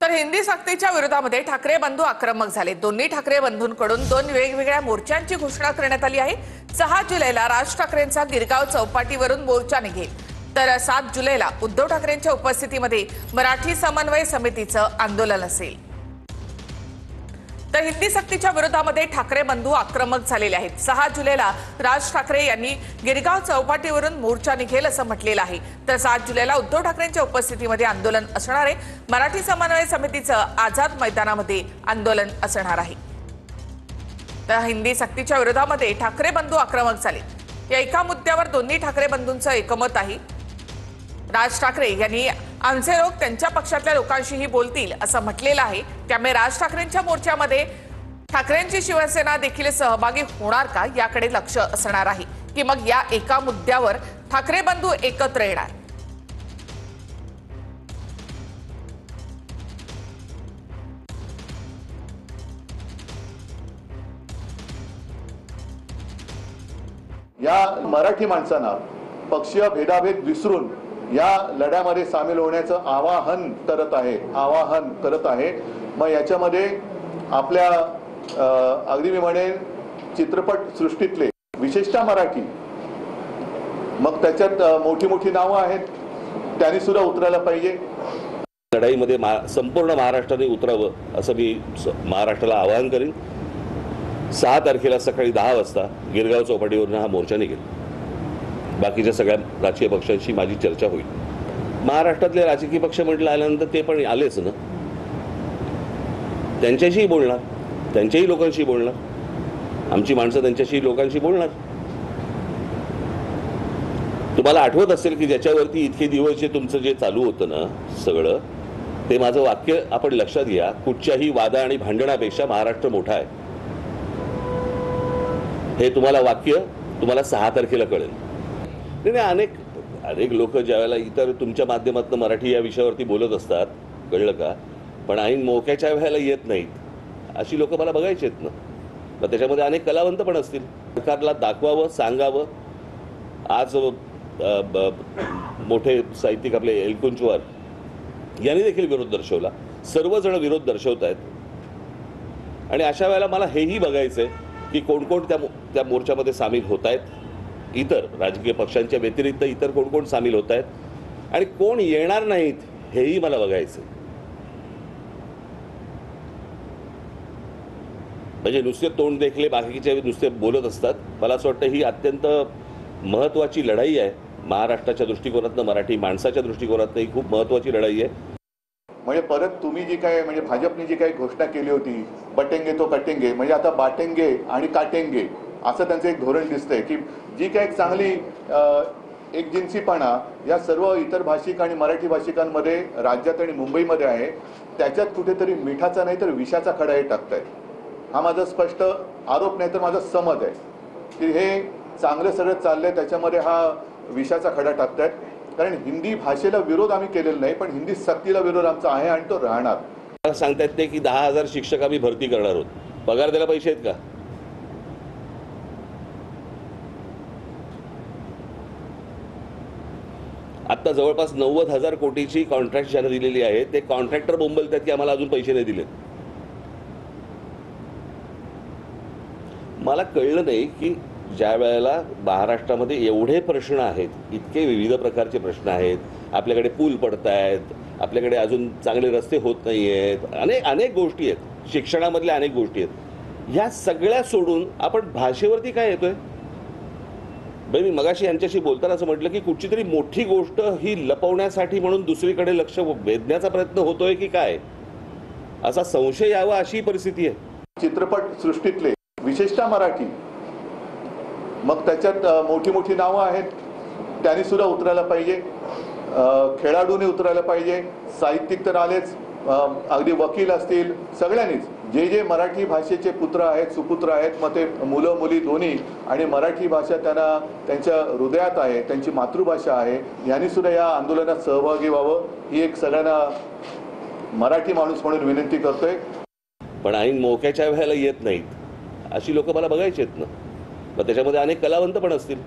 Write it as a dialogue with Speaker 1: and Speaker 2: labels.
Speaker 1: तर हिंदी सक्तीच्या विरोधामध्ये ठाकरे बंधू आक्रमक झाले। दोन्ही ठाकरे बंधूंकडून दोन वेगवेगळ्या मोर्चांची घोषणा करण्यात आली आहे। 6 जुलैला राज ठाकरेंचा गिरगाव चौपाटीवरून मोर्चा निघेल, तर 7 जुलैला उद्धव ठाकरेंच्या उपस्थितीमध्ये मराठी समन्वय समितीचं आंदोलन असेल। तर हिंदी सक्तीच्या विरोधामध्ये ठाकरे बंधू आक्रमक झालेले आहेत। 6 जुलैला राज ठाकरे यांनी गिरगाव चौपाटीवरून मोर्चा निघेल असं म्हटलेलं आहे, तर 7 जुलैला उद्धव ठाकरेंच्या उपस्थितीमध्ये आंदोलन असणार आहे। मराठी समन्वय समितीचं आझाद मैदानामध्ये आंदोलन असणार आहे। तर हिंदी सक्तीच्या विरोधामध्ये ठाकरे बंधू आक्रमक झाले। या एका मुद्द्यावर दोन्ही ठाकरे बंधूंचं एकमत आहे। राज ठाकरे यांनी आमचे लोक त्यांच्या पक्षातल्या लोकांशीही बोलतील असं म्हटलेलं आहे। त्यामुळे राज ठाकरेंच्या मोर्चामध्ये ठाकरेंची शिवसेना देखील सहभागी होणार का याकडे लक्ष असणार आहे, की मग या एका मुद्द्यावर ठाकरे बंधू एकत्र येणार।
Speaker 2: या मराठी माणसांना पक्षीय भेदाभेद विसरून या लढ्यामध्ये सामील होण्याचं आवाहन करत आहे। मग याच्यामध्ये आपल्या अगदी मी म्हणेन चित्रपट सृष्टीतले विशेषतः मराठी, मग त्याच्यात मोठी मोठी नावं आहेत, त्यांनी सुद्धा उतरायला पाहिजे।
Speaker 3: लढाईमध्ये संपूर्ण महाराष्ट्राने उतरावं असं मी महाराष्ट्राला आवाहन करेन। 6 तारखेला सकाळी 10 वाजता गिरगाव चौपाटीवरून हा मोर्चा निघेल। बाकीच्या सगळ्या राजकीय पक्षांशी माझी चर्चा होईल। महाराष्ट्रातले राजकीय पक्ष म्हटलं आल्यानंतर ते पण आलेच ना, त्यांच्याशीही बोलणार, त्यांच्याही लोकांशी बोलणार, आमची माणसं त्यांच्याशी लोकांशी बोलणार। तुम्हाला आठवत असेल की ज्याच्यावरती इतके दिवस जे तुमचं जे चालू होतं ना सगळं, ते माझं वाक्य आपण लक्षात घ्या, कुठच्याही वादा आणि भांडणापेक्षा महाराष्ट्र मोठा आहे। हे वाक्य तुम्हाला 6 तारखेला कळेल। नाही, अनेक लोक ज्यावेळेला इतर तुमच्या माध्यमातून मराठी या विषयावरती बोलत असतात, कळलं का, पण ऐन मोक्याच्या वेळेला येत नाहीत अशी लोक मला बघायची आहेत ना। मग त्याच्यामध्ये अनेक कलावंत पण असतील। सरकारला दाखवावं, सांगावं। आज मोठे साहित्यिक आपले एलकुंचवार यांनी देखील विरोध दर्शवला। सर्वजण विरोध दर्शवत आहेत आणि अशा वेळेला मला हेही बघायचंय की कोण कोण त्या मोर्चामध्ये सामील होत आहेत, इतर राजकीय पक्षांच्या व्यतिरिक्त इतर कोण कोण सामील होत आहेत आणि कोण येणार नाहीत हेही मला बघायचं। म्हणजे नुसते तोंड देखले बाकीचे नुसते बोलत असतात। मला असं वाटतं ही अत्यंत महत्त्वाची लढाई आहे महाराष्ट्राच्या दृष्टिकोनातून, मराठी माणसाच्या दृष्टिकोनातून ही खूप महत्त्वाची लढाई आहे।
Speaker 2: म्हणजे परत तुम्ही जी काय म्हणजे भाजपने जी काही घोषणा केली होती, बटेंगे तो कटेंगे, म्हणजे आता बाटेंगे आणि काटेंगे असं त्यांचं एक धोरण दिसतंय की जी काही एक चांगली एकजिन्सीपणा या सर्व इतर भाषिक आणि मराठी भाषिकांमध्ये राज्यात आणि मुंबईमध्ये आहे, त्याच्यात कुठेतरी मिठाचा नाही तर विषाचा खडा हे टाकतायत। हा माझा स्पष्ट आरोप नाही तर माझा समज आहे की हे चांगलं सगळं चाललंय, त्याच्यामध्ये हा विषाचा खडा टाकतायत। कारण हिंदी भाषेला विरोध आम्ही केलेला नाही, पण हिंदी सक्तीला विरोध आमचा आहे आणि तो राहणार।
Speaker 3: सांगतायत ते की 10,000 शिक्षक आम्ही भरती करणार आहोत, पगार द्यायला पैसे आहेत का? आता जवळपास 90,000 कोटीची कॉन्ट्रॅक्ट ज्यांना दिलेली आहे ते कॉन्ट्रॅक्टर बोंबलतात की आम्हाला अजून पैसे नाही दिले। मला कळलं नाही की ज्या वेळेला महाराष्ट्रामध्ये एवढे प्रश्न आहेत, इतके विविध प्रकारचे प्रश्न आहेत, आपल्याकडे पूल पडत आहेत, आपल्याकडे अजून चांगले रस्ते होत नाही आहेत, अनेक गोष्टी आहेत, शिक्षणामधल्या अनेक गोष्टी आहेत, ह्या सगळ्या सोडून आपण भाषेवरती काय येतोय? मी मगाशी यांच्याशी बोलताना असं म्हटलं की कुठची तरी मोठी गोष्ट ही लपवण्यासाठी म्हणून दुसरीकडे लक्ष वेधण्याचा प्रयत्न होतोय की काय, असा संशय यावा अशी परिस्थिती आहे।
Speaker 2: चित्रपट सृष्टीतले विशेषतः मराठी, मग त्याच्यात मोठी मोठी नावं आहेत, त्यांनी सुद्धा उतरायला पाहिजे, खेळाडूने उतरायला पाहिजे, साहित्यिक तर आलेच, अगदी वकील असतील, सगळ्यांनीच जे मराठी भाषेचे पुत्र आहेत, सुपुत्र आहेत, मग ते मुलं मुली दोन्ही, आणि मराठी भाषा त्यांना त्यांच्या हृदयात आहे, त्यांची मातृभाषा आहे, यांनी सुद्धा या आंदोलनात सहभागी व्हावं ही एक सगळ्यांना मराठी माणूस म्हणून विनंती करतोय।
Speaker 3: पण ऐन मोक्याच्या वेळेला येत नाहीत अशी लोक मला बघायची आहेत ना। मग त्याच्यामध्ये अनेक कलावंत पण असतील।